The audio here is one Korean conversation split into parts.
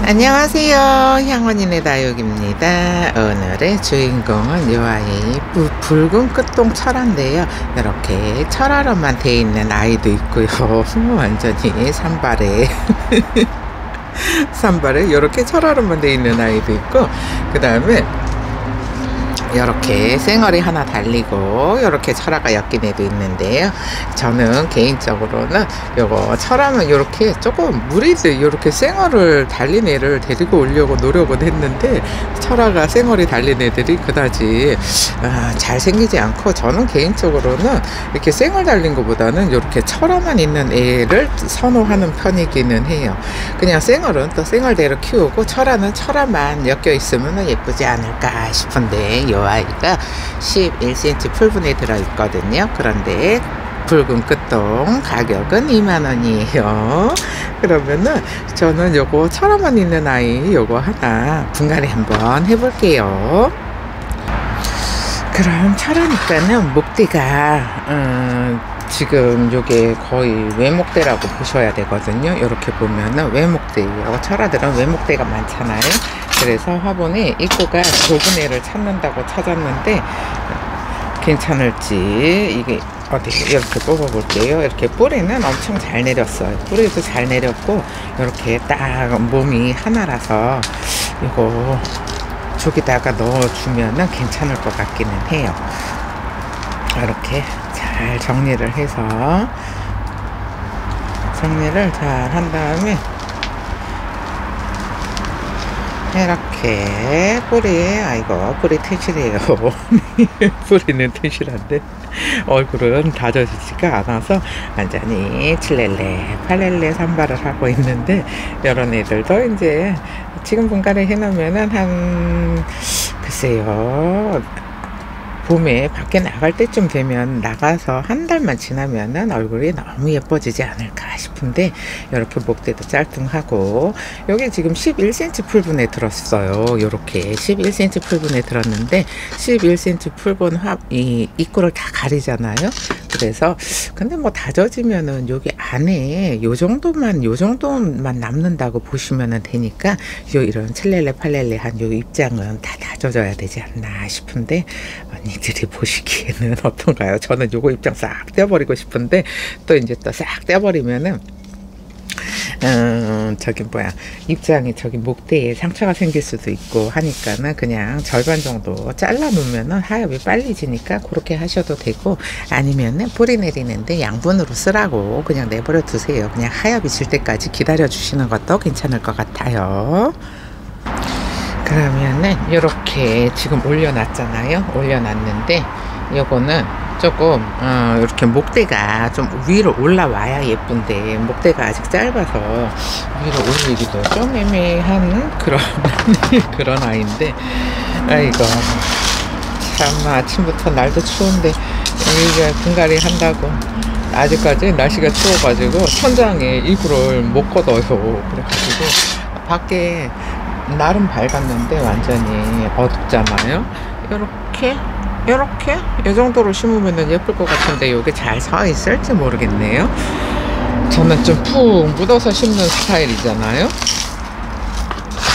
안녕하세요. 향원인의 다육입니다. 오늘의 주인공은 요 아이 붉은 끝동 철화인데요. 이렇게 철화로만 되어 있는 아이도 있고요. 완전히 산발에 산발에 이렇게 철화로만 되어 있는 아이도 있고, 그 다음에 이렇게 쌩얼이 하나 달리고 이렇게 철화가 엮인 애도 있는데요. 저는 개인적으로는 요거 철화면 이렇게 조금 무리들 이렇게 쌩얼을 달린 애를 데리고 오려고 노력은 했는데, 철화가 쌩얼이 달린 애들이 그다지 잘생기지 않고, 저는 개인적으로는 이렇게 쌩얼 달린 것보다는 이렇게 철화만 있는 애를 선호하는 편이기는 해요. 그냥 쌩얼은 또 쌩얼대로 키우고 철화는 철화만 엮여 있으면 예쁘지 않을까 싶은데, 요 아이가 11cm 풀분에 들어있거든요. 그런데 붉은 끝동 가격은 2만원이에요. 그러면은 저는 요거 철화만 있는 아이 요거 하나 분갈이 한번 해볼게요. 그럼 철화니까는 목대가 지금 요게 거의 외목대라고 보셔야 되거든요. 이렇게 보면은 외목대예요. 철화들은 외목대가 많잖아요. 그래서 화분에 입구가 좁은 애를 찾는다고 찾았는데, 괜찮을지 이게 어디 이렇게 뽑아 볼게요. 이렇게 뿌리는 엄청 잘 내렸어요. 뿌리도 잘 내렸고, 이렇게 딱 몸이 하나라서 이거 저기다가 넣어주면은 괜찮을 것 같기는 해요. 이렇게 잘 정리를 해서 정리를 잘 한 다음에 이렇게 뿌리 튼실해요. 뿌리는 튼실한데 얼굴은 다져지지가 않아서 완전히 칠렐레 팔렐레 산발을 하고 있는데, 이런 애들도 이제 지금 분갈이 해놓으면은 한 글쎄요, 봄에 밖에 나갈 때쯤 되면 나가서 한 달만 지나면은 얼굴이 너무 예뻐지지 않을까 싶은데, 이렇게 목대도 짤뚱하고, 여기 지금 11cm 풀분에 들었어요. 이렇게 11cm 풀분에 들었는데, 11cm 풀분 이 입구를 다 가리잖아요. 그래서 근데 뭐 다져지면은 여기 안에 요 정도만 남는다고 보시면 되니까, 이런 칠렐레 팔렐레 한 요 입장은 다 다져져야 되지 않나 싶은데, 언니들이 보시기에는 어떤가요? 저는 요거 입장 싹 떼어버리고 싶은데, 또 이제 또 싹 떼어버리면은 저기 입장이 저기 목대에 상처가 생길 수도 있고 하니까는 그냥 절반 정도 잘라 놓으면은 하엽이 빨리 지니까 그렇게 하셔도 되고, 아니면은 뿌리 내리는데 양분으로 쓰라고 그냥 내버려 두세요. 그냥 하엽이 질 때까지 기다려 주시는 것도 괜찮을 것 같아요. 그러면은 이렇게 지금 올려놨잖아요. 올려놨는데 요거는 조금 이렇게 목대가 좀 위로 올라와야 예쁜데, 목대가 아직 짧아서 위로 올리기도 좀 애매한 그런 그런 아이인데, 아이고 참 아침부터 날도 추운데 이게 분갈이 한다고 아직까지 날씨가 추워가지고 천장에 이불을 못 걷어요. 그래가지고 밖에 나름 밝았는데 완전히 어둡잖아요. 이렇게 이 정도로 심으면 예쁠 것 같은데, 이게 잘 서 있을지 모르겠네요. 저는 좀 푹 묻어서 심는 스타일이잖아요.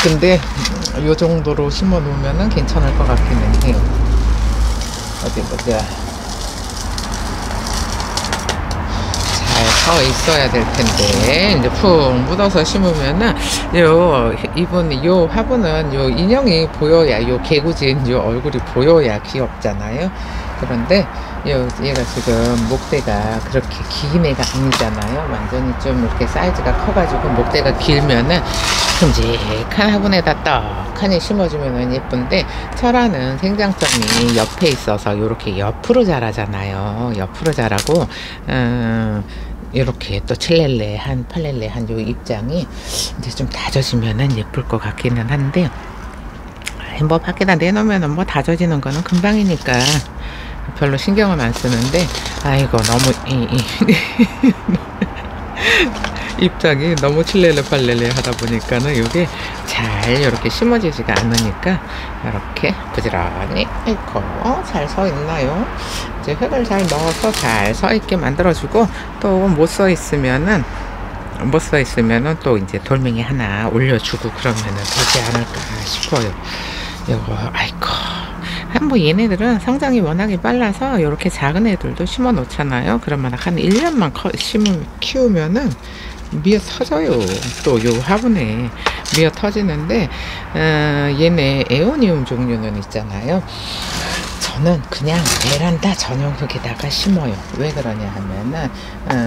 근데 이 정도로 심어 놓으면 괜찮을 것 같기는 해요. 어디 보자. 서 있어야 될 텐데, 이제 푹 묻어서 심으면은 요 화분은 요 인형이 보여야, 요 개구진 요 얼굴이 보여야 귀엽잖아요. 그런데 얘가 지금 목대가 그렇게 긴 애가 아니잖아요. 완전히 좀 이렇게 사이즈가 커가지고 목대가 길면은 큼직한 화분에다 떡하니 심어주면 예쁜데, 철화는 생장점이 옆에 있어서 이렇게 옆으로 자라잖아요. 옆으로 자라고 이렇게 또 칠렐레 한 팔렐레 한 요 입장이 이제 좀 다져지면은 예쁠 것 같기는 한데, 뭐 밖에다 내놓으면은 뭐 다져지는 거는 금방이니까 별로 신경을 안 쓰는데, 아이고 너무 입장이 너무 칠렐레 팔렐레 하다 보니까는 이게 잘 이렇게 심어지지가 않으니까, 이렇게 부지런히 잘 서 있나요? 이제 흙을 잘 넣어서 잘 서 있게 만들어주고, 또 못 서 있으면은 못 써 있으면은 또 이제 돌멩이 하나 올려주고 그러면은 되지 않을까 싶어요. 요거 아이고. 뭐 얘네들은 성장이 워낙에 빨라서 이렇게 작은 애들도 심어 놓잖아요. 그러면 한 1년만 키우면은 미어 터져요. 또 요 화분에 미어 터지는데 얘네 에오니움 종류는 있잖아요. 저는 그냥 베란다 전용 흙에다가 심어요. 왜 그러냐 하면은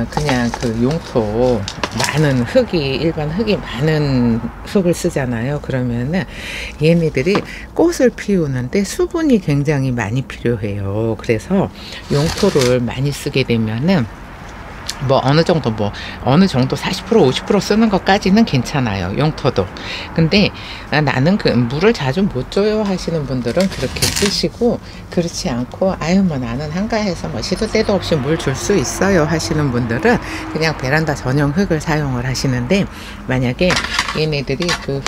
그냥 그 용토 많은 흙이 일반 흙이 많은 흙을 쓰잖아요. 그러면은 얘네들이 꽃을 피우는데 수분이 굉장히 많이 필요해요. 그래서 용토를 많이 쓰게 되면은 뭐 어느 정도 40% 50% 쓰는 것까지는 괜찮아요. 용토도. 근데 나는 그 물을 자주 못 줘요 하시는 분들은 그렇게 쓰시고, 그렇지 않고 아유 뭐 나는 한가해서 뭐 시도 때도 없이 물 줄 수 있어요 하시는 분들은 그냥 베란다 전용 흙을 사용을 하시는데, 만약에 얘네들이 그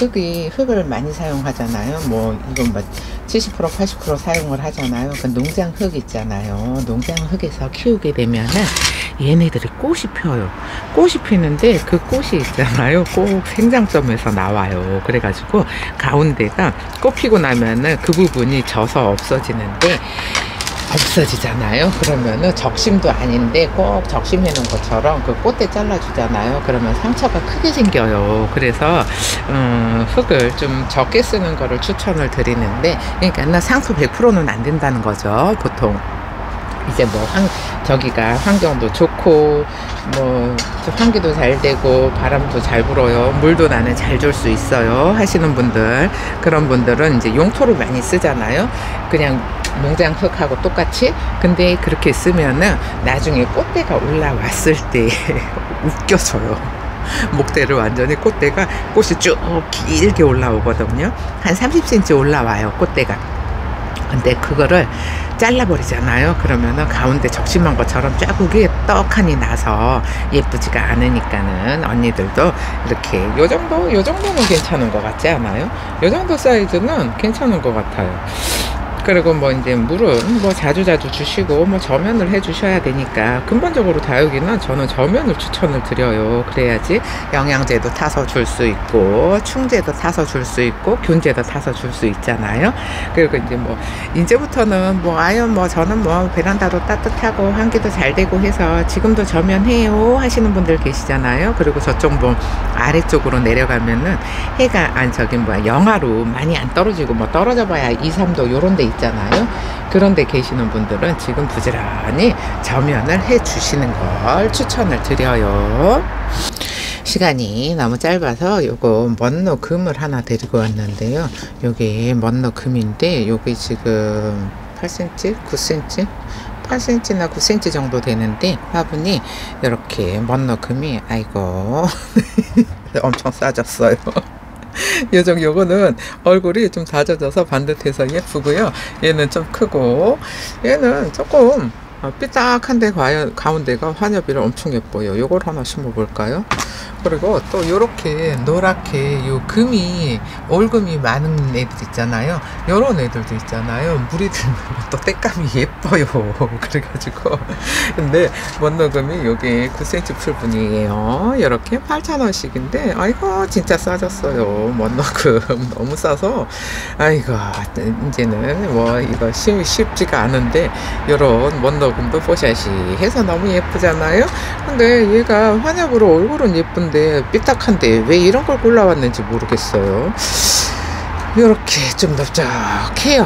흙을 많이 사용하잖아요. 뭐 이건 뭐 70% 80% 사용을 하잖아요. 그 농장 흙 있잖아요. 농장 흙에서 키우게 되면은 얘네들이 꽃이 펴요. 꽃이 피는데 그 꽃이 있잖아요. 꼭 생장점에서 나와요. 그래가지고 가운데가 꽃 피고 나면은 그 부분이 져서 없어지잖아요. 그러면은 적심도 아닌데 꼭 적심해 놓은 것처럼 그 꽃대 잘라주잖아요. 그러면 상처가 크게 생겨요. 그래서 흙을 좀 적게 쓰는 거를 추천을 드리는데, 그러니까 상수 100%는 안 된다는 거죠. 보통 이제 뭐 저기가 환경도 좋고 뭐 환기도 잘 되고 바람도 잘 불어요, 물도 나는 잘 줄 수 있어요 하시는 분들, 그런 분들은 이제 용토를 많이 쓰잖아요. 그냥 농장 흙하고 똑같이. 근데 그렇게 쓰면은 나중에 꽃대가 올라왔을 때 웃겨져요. 목대를 완전히 꽃이 쭉 길게 올라오거든요. 한 30cm 올라와요, 꽃대가. 근데 그거를 잘라버리잖아요. 그러면은 가운데 적심한 것처럼 쫙구기 떡하니 나서 예쁘지가 않으니까는 언니들도 이렇게 요 정도는 괜찮은 것 같지 않아요? 요 정도 사이즈는 괜찮은 것 같아요. 그리고 뭐 이제 물은 뭐 자주 주시고 뭐 저면을 해 주셔야 되니까, 근본적으로 다육이는 저는 저면을 추천을 드려요. 그래야지 영양제도 타서 줄 수 있고 충제도 타서 줄 수 있고 균제도 타서 줄 수 있잖아요. 그리고 이제 뭐 이제부터는 저는 베란다도 따뜻하고 환기도 잘 되고 해서 지금도 저면해요 하시는 분들 계시잖아요. 그리고 저쪽 아래쪽으로 내려가면은 해가 영하로 많이 안 떨어지고 떨어져 봐야 2, 3도 요런 데 있잖아요. 그런데 계시는 분들은 지금 부지런히 저면을 해 주시는 걸 추천을 드려요. 시간이 너무 짧아서 요거 먼로 금을 하나 데리고 왔는데요. 요게 먼로 금인데 요게 지금 8cm 9cm 8cm나 9cm 정도 되는데 화분이 이렇게 먼로 금이 아이고 엄청 싸졌어요. 요거는 얼굴이 좀 다져져서 반듯해서 예쁘고요. 얘는 좀 크고 얘는 조금 삐딱한데 가운데가 환엽이라 엄청 예뻐요. 요걸 하나 심어 볼까요? 그리고 또 요렇게 노랗게 요 올금이 많은 애들 있잖아요. 요런 애들도 있잖아요. 물이 들면 또 때감이 예뻐요. 그래가지고 근데 먼너금이 요게 9cm 풀분이에요. 요렇게 8,000원씩인데 아이고 진짜 싸졌어요. 먼너금 너무 싸서 아이고 이제는 이거 쉽지가 않은데 요런 먼너금도 포샷이 해서 너무 예쁘잖아요. 근데 얘가 환엽으로 얼굴은 예쁜데 삐딱한데 왜 이런 걸 골라왔는지 모르겠어요. 이렇게 좀 넓적해요.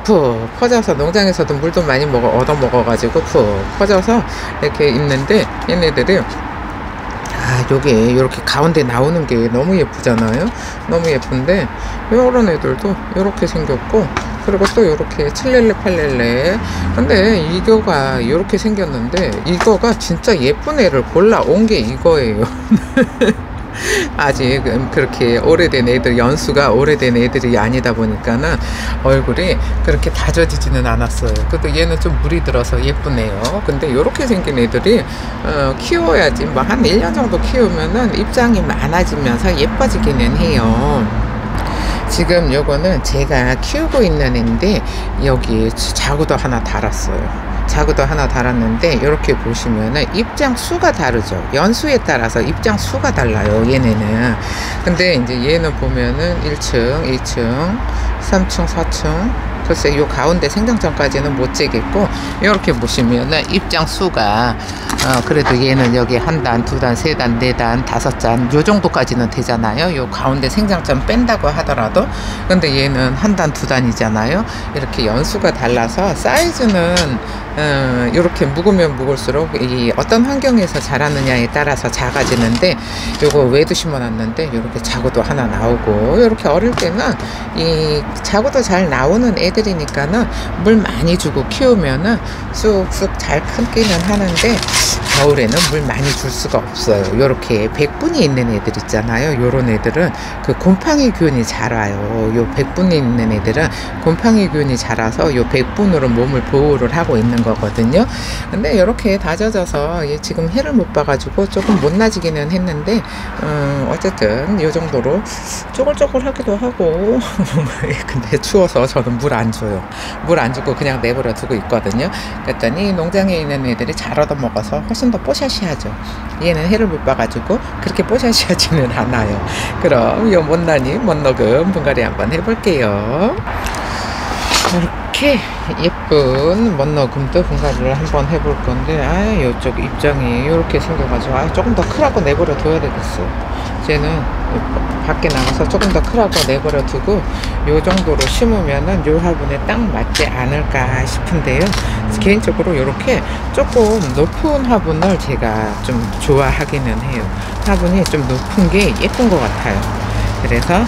푹 퍼져서 농장에서도 물도 많이 얻어 먹어가지고 푹 퍼져서 이렇게 있는데, 얘네들이 요게 이렇게 가운데 나오는 게 너무 예쁘잖아요. 너무 예쁜데 요런 애들도 이렇게 생겼고, 그리고 또 이렇게 칠렐레 팔렐레. 근데 이거가 이렇게 생겼는데 이거가 진짜 예쁜 애를 골라온 게 이거예요. 아직 그렇게 오래된 애들, 연수가 오래된 애들이 아니다 보니까는 얼굴이 그렇게 다져지지는 않았어요. 그래도 얘는 좀 물이 들어서 예쁘네요. 근데 이렇게 생긴 애들이 키워야지 한 1년 정도 키우면은 입장이 많아지면서 예뻐지기는 해요. 지금 요거는 제가 키우고 있는 애인데 여기 자구도 하나 달았어요. 자구도 하나 달았는데 이렇게 보시면은 입장 수가 다르죠. 연수에 따라서 입장 수가 달라요, 얘네는. 근데 이제 얘는 보면은 1층, 2층, 3층, 4층, 글쎄 요 가운데 생장점까지는 못 재겠고, 이렇게 보시면은 입장 수가 그래도 얘는 여기 한 단, 두 단, 세 단, 네 단, 다섯 단 요 정도까지는 되잖아요. 요 가운데 생장점 뺀다고 하더라도. 근데 얘는 한 단, 두 단이잖아요. 이렇게 연수가 달라서 사이즈는 이렇게 묵으면 묵을수록 이 어떤 환경에서 자라느냐에 따라서 작아지는데, 요거 외도 심어놨는데 이렇게 자구도 하나 나오고, 이렇게 어릴 때는 이 자구도 잘 나오는 애들이니까는 물 많이 주고 키우면은 쑥쑥 잘 크기는 하는데, 겨울에는 물 많이 줄 수가 없어요. 요렇게 백분이 있는 애들 있잖아요. 요런 애들은 그 곰팡이 균이 자라요. 요 백분이 있는 애들은 곰팡이 균이 자라서 요 백분으로 몸을 보호를 하고 있는 거거든요. 근데 이렇게 다져져서 지금 해를 못 봐가지고 조금 못 나지기는 했는데, 어쨌든 요 정도로 쪼글쪼글하기도 하고 근데 추워서 저는 물 안 줘요. 물 안 주고 그냥 내버려 두고 있거든요. 그랬더니 농장에 있는 애들이 잘 얻어먹어서 훨씬 더 뽀샤시하죠. 얘는 해를 못 봐가지고 그렇게 뽀샤시하지는 않아요. 그럼 요 못난이 못녹음 분갈이 한번 해볼게요. 이렇게 예쁜 못녹음도 분갈이를 한번 해볼 건데, 요쪽 입장이 이렇게 생겨가지고 조금 더 크라고 내버려 둬야 되겠어요. 쟤는 밖에 나가서 조금 더 크라고 내버려 두고 요 정도로 심으면은 요 화분에 딱 맞지 않을까 싶은데요. 개인적으로 이렇게 조금 높은 화분을 제가 좀 좋아하기는 해요. 화분이 좀 높은 게 예쁜 것 같아요. 그래서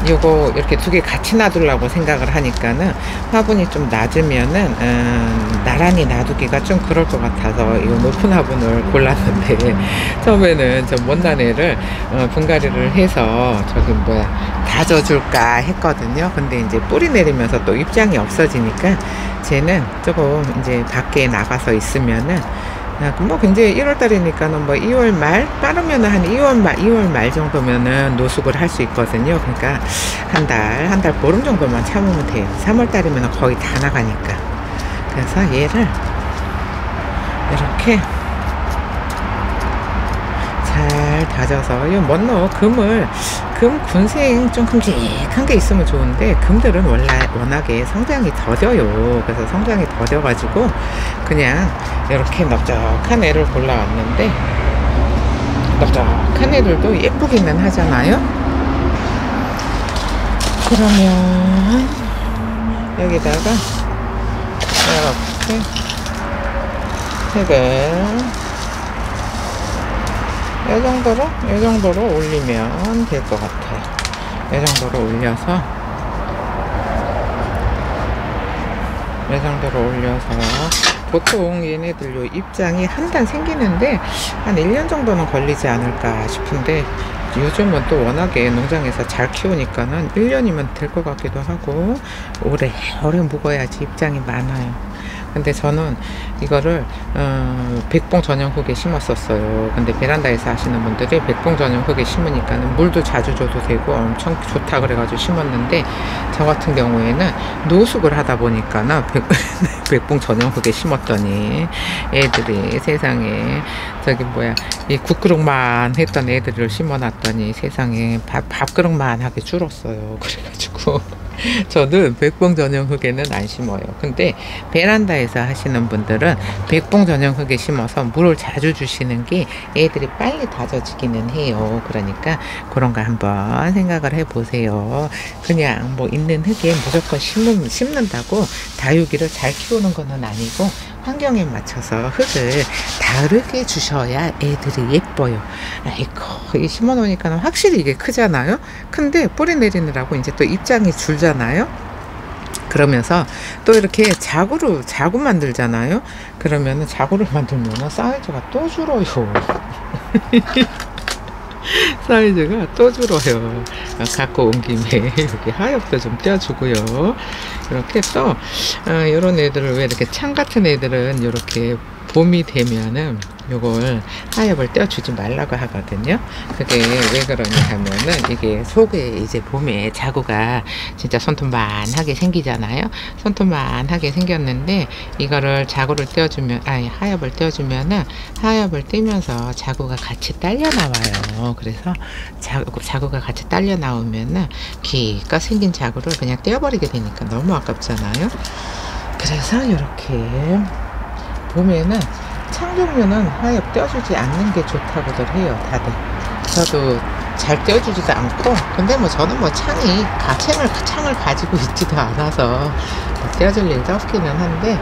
요거 이렇게 두 개 같이 놔두려고 생각을 하니까는 화분이 좀 낮으면은 나란히 놔두기가 좀 그럴 것 같아서 이 높은 화분을 골랐는데, 처음에는 저 못난 애를 분갈이를 해서 저기 다져줄까 했거든요. 근데 이제 뿌리 내리면서 또 입장이 없어지니까 쟤는 조금 이제 밖에 나가서 있으면은 뭐 이제 1월달이니까는 뭐 2월 말 빠르면은 한 2월 말 정도면은 노숙을 할 수 있거든요. 그러니까 한 달 보름 정도만 참으면 돼요. 3월달이면 거의 다 나가니까. 그래서 얘를 이렇게 잘 다져서, 이 못녹 금 군생 좀 큼직한 게 있으면 좋은데, 금들은 워낙에 성장이 더뎌요. 그래서 성장이 더뎌가지고 그냥 이렇게 넓적한 애를 골라왔는데, 넓적한 애들도 예쁘기는 하잖아요. 그러면 여기다가 이렇게 색을 이 정도로 올리면 될 것 같아요. 이 정도로 올려서 보통 얘네들 요 입장이 한 단 생기는데 한 1년 정도는 걸리지 않을까 싶은데, 요즘은 또 워낙에 농장에서 잘 키우니까는 1년이면 될 것 같기도 하고, 오래 묵어야지 입장이 많아요. 근데 저는 이거를 백봉 전용 흙에 심었었어요. 근데 베란다에서 하시는 분들이 백봉 전용 흙에 심으니까는 물도 자주 줘도 되고 엄청 좋다 그래가지고 심었는데, 저 같은 경우에는 노숙을 하다 보니까는 백봉 전용 흙에 심었더니 애들이 세상에 이 국그릇만 했던 애들을 심어놨더니 세상에 밥그릇만 하게 줄었어요. 그래가지고 저는 백봉 전용 흙에는 안 심어요. 근데 베란다에서 하시는 분들은 백봉 전용 흙에 심어서 물을 자주 주시는 게 애들이 빨리 다져지기는 해요. 그러니까 그런 거 한번 생각을 해보세요. 그냥 뭐 있는 흙에 무조건 심는다고 다육이를 잘 키우는 거는 아니고, 환경에 맞춰서 흙을 다르게 주셔야 애들이 예뻐요. 아이고, 심어 놓으니까 확실히 이게 크잖아요. 근데 뿌리 내리느라고 이제 또 입장이 줄잖아요. 그러면서 또 이렇게 자구 만들잖아요. 그러면은 자구를 만들면 사이즈가 또 줄어요. 사이즈가 또 줄어요. 갖고 온 김에 여기 하엽도 좀 떼어주고요. 이렇게 또 이런 애들을, 왜 이렇게 창 같은 애들은 이렇게 봄이 되면은 요걸 하엽을 떼어주지 말라고 하거든요. 그게 왜 그러냐 하면은 이게 속에 이제 봄에 자구가 진짜 손톱만하게 생기잖아요. 손톱만하게 생겼는데 이거를 자구를 떼어주면, 아니 하엽을 떼어주면은 하엽을 떼면서 자구가 같이 딸려 나와요. 그래서 자구가 같이 딸려 나오면은 기껏 생긴 자구를 그냥 떼어버리게 되니까 너무 아깝잖아요. 그래서 이렇게 봄에는 창 종류는 하엽 떼어주지 않는 게 좋다고들 해요, 다들. 저도 잘 떼어주지도 않고, 근데 뭐 저는 뭐 창을 가지고 있지도 않아서 뭐 떼어줄 일도 없기는 한데,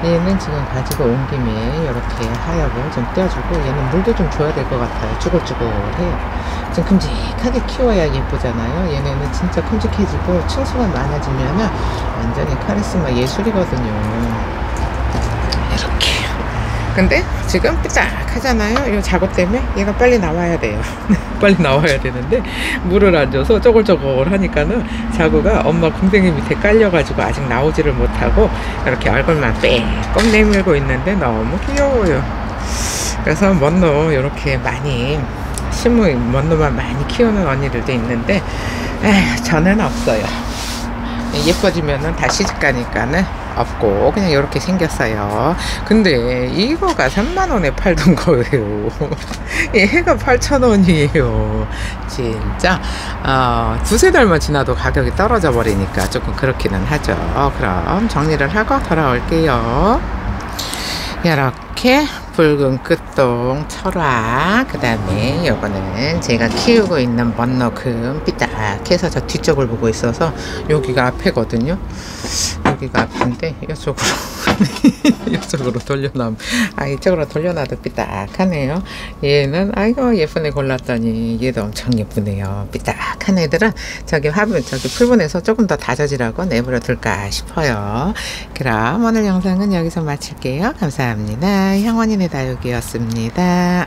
얘는 지금 가지고 온 김에 이렇게 하엽을 좀 떼어주고, 얘는 물도 좀 줘야 될 것 같아요. 쭈글쭈글해요. 좀 큼직하게 키워야 예쁘잖아요. 얘네는 진짜 큼직해지고 층수가 많아지면은 완전히 카리스마 예술이거든요. 이렇게. 근데 지금 삐딱하잖아요. 이 자구 때문에 얘가 빨리 나와야 돼요. 빨리 나와야 되는데 물을 안 줘서 쪼글쪼글 하니까는 자구가 엄마 궁뎅이 밑에 깔려가지고 아직 나오지를 못하고 이렇게 얼굴만 빼꼼 내밀고 있는데 너무 귀여워요. 그래서 먼노 이렇게 많이 먼노만 많이 키우는 언니들도 있는데 저는 없어요. 예뻐지면은 다 시집가니까는 없고 그냥 이렇게 생겼어요. 근데 이거가 3만원에 팔던 거예요. 얘가 8,000원이에요 진짜. 두세 달만 지나도 가격이 떨어져 버리니까 조금 그렇기는 하죠. 그럼 정리를 하고 돌아올게요. 이렇게 붉은 끝동 철화, 그 다음에 요거는 제가 키우고 있는 먼너금 삐딱해서 저 뒤쪽을 보고 있어서 여기가 앞에거든요. 여기가 앞인데 이쪽으로 돌려놔. 이쪽으로 돌려놔도 삐딱하네요. 얘는 아이고 예쁜 애 골랐더니 얘도 엄청 예쁘네요. 삐딱한 애들은 저기 풀분에서 조금 더 다져지라고 내버려 둘까 싶어요. 그럼 오늘 영상은 여기서 마칠게요. 감사합니다. 향원이네 다육이었습니다.